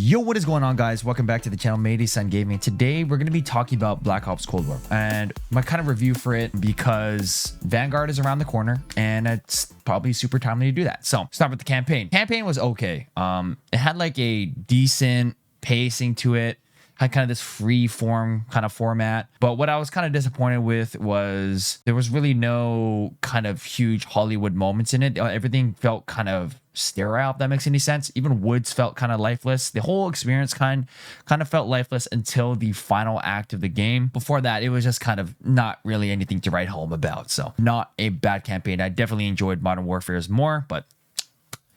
Yo, what is going on, guys? Welcome back to the channel, Made-A-Son Gaming. Today we're going to be talking about Black Ops Cold War and my kind of review for it, because Vanguard is around the corner and it's probably super timely to do that. So start with the campaign. Campaign was okay. It had like a decent pacing to it, had kind of this free form kind of format. But what I was kind of disappointed with was there was really no kind of huge Hollywood moments in it. Everything felt kind of sterile, if that makes any sense. Even Woods felt kind of lifeless. The whole experience kind of felt lifeless until the final act of the game. Before that, it was just kind of not really anything to write home about. So not a bad campaign. I definitely enjoyed Modern Warfare's more, but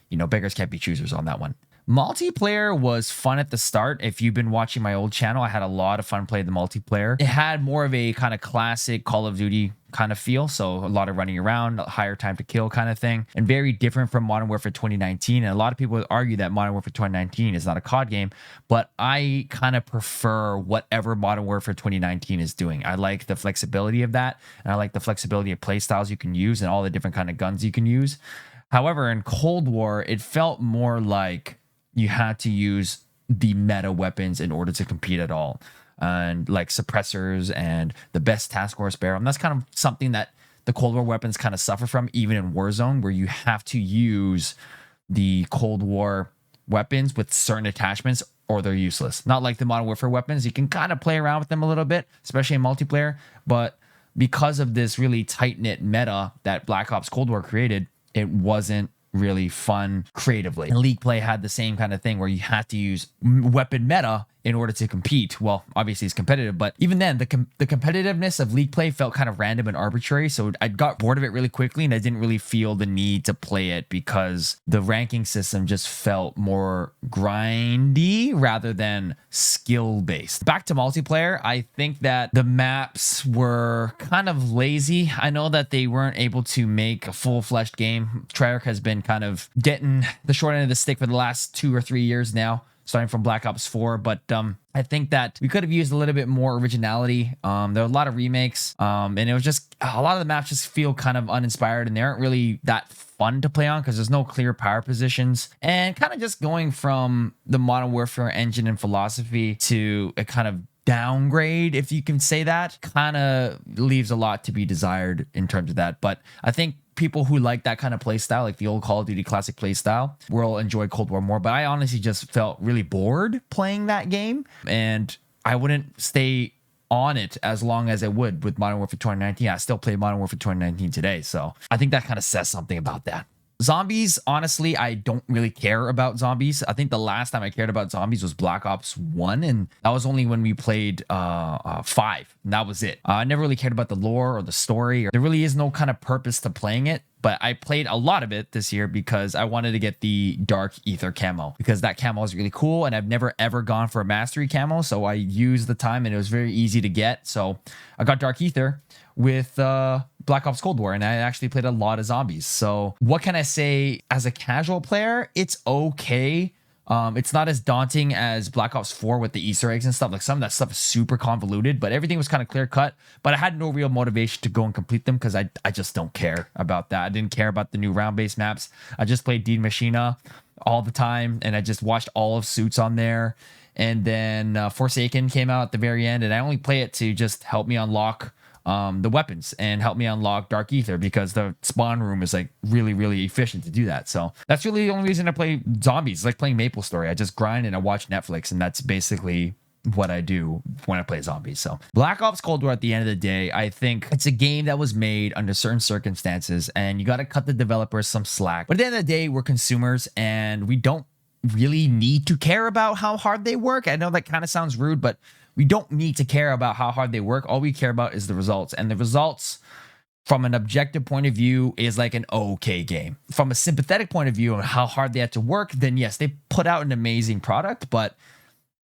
you know, beggars can't be choosers on that one. Multiplayer was fun at the start. If you've been watching my old channel, I had a lot of fun playing the multiplayer. It had more of a kind of classic Call of Duty kind of feel. So a lot of running around, higher time to kill kind of thing, and very different from Modern Warfare 2019. And a lot of people would argue that Modern Warfare 2019 is not a COD game, but I kind of prefer whatever Modern Warfare 2019 is doing. I like the flexibility of that, and I like the flexibility of play styles you can use and all the different kind of guns you can use. However, in Cold War, it felt more like you had to use the meta weapons in order to compete at all, and like suppressors and the best task force barrel. And that's kind of something that the Cold War weapons kind of suffer from, even in Warzone, where you have to use the Cold War weapons with certain attachments or they're useless. Not like the Modern Warfare weapons. You can kind of play around with them a little bit, especially in multiplayer. But because of this really tight-knit meta that Black Ops Cold War created, it wasn't really fun creatively. And League Play had the same kind of thing where you had to use weapon meta in order to compete. Well, obviously it's competitive, but even then the competitiveness of League Play felt kind of random and arbitrary. So I got bored of it really quickly, and I didn't really feel the need to play it because the ranking system just felt more grindy rather than skill based. Back to multiplayer, I think that the maps were kind of lazy. I know that they weren't able to make a full-fledged game. Treyarch has been kind of getting the short end of the stick for the last 2 or 3 years now, starting from Black Ops 4, but I think that we could have used a little bit more originality. There were a lot of remakes, and it was just a lot of the maps just feel kind of uninspired, and they aren't really that fun to play on because there's no clear power positions. And kind of just going from the Modern Warfare engine and philosophy to a kind of downgrade, if you can say that, kind of leaves a lot to be desired in terms of that. But I think people who like that kind of play style, like the old Call of Duty classic play style, will enjoy Cold War more. But I honestly just felt really bored playing that game, and I wouldn't stay on it as long as I would with Modern Warfare 2019. I still play Modern Warfare 2019 today, so I think that kind of says something about that. Zombies, honestly, I don't really care about zombies. I think the last time I cared about zombies was Black Ops 1, and that was only when we played 5, and that was it. I never really cared about the lore or the story. There really is no kind of purpose to playing it, but I played a lot of it this year because I wanted to get the Dark Ether camo, because that camo is really cool, and I've never ever gone for a Mastery camo, so I used the time, and it was very easy to get. So I got Dark Ether with Black Ops Cold War, and I actually played a lot of zombies. So what can I say? As a casual player, it's okay. It's not as daunting as Black Ops 4 with the Easter eggs and stuff. Like, some of that stuff is super convoluted, but everything was kind of clear cut. But I had no real motivation to go and complete them because I just don't care about that. I didn't care about the new round-based maps. I just played Die Maschine all the time, and I just watched all of Suits on there. And then Forsaken came out at the very end, and I only play it to just help me unlock the weapons and help me unlock Dark Ether, because the spawn room is like really efficient to do that. So that's really the only reason I play zombies. It's like playing Maple Story. I just grind and I watch Netflix, and that's basically what I do when I play zombies. So Black Ops Cold War, at the end of the day, I think it's a game that was made under certain circumstances, and you got to cut the developers some slack. But at the end of the day, we're consumers, and we don't really need to care about how hard they work. I know that kind of sounds rude, but we don't need to care about how hard they work. All we care about is the results. And the results, from an objective point of view, is like an okay game. From a sympathetic point of view on how hard they had to work, then yes, they put out an amazing product, but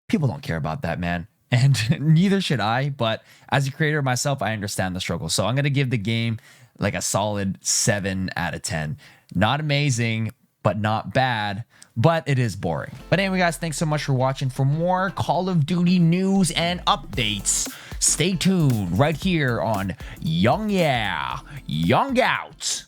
people don't care about that, man. And neither should I. But as a creator myself, I understand the struggle. So I'm going to give the game like a solid 7 out of 10. Not amazing, but not bad, but it is boring. But anyway, guys, thanks so much for watching. For more Call of Duty news and updates, stay tuned right here on Young Out.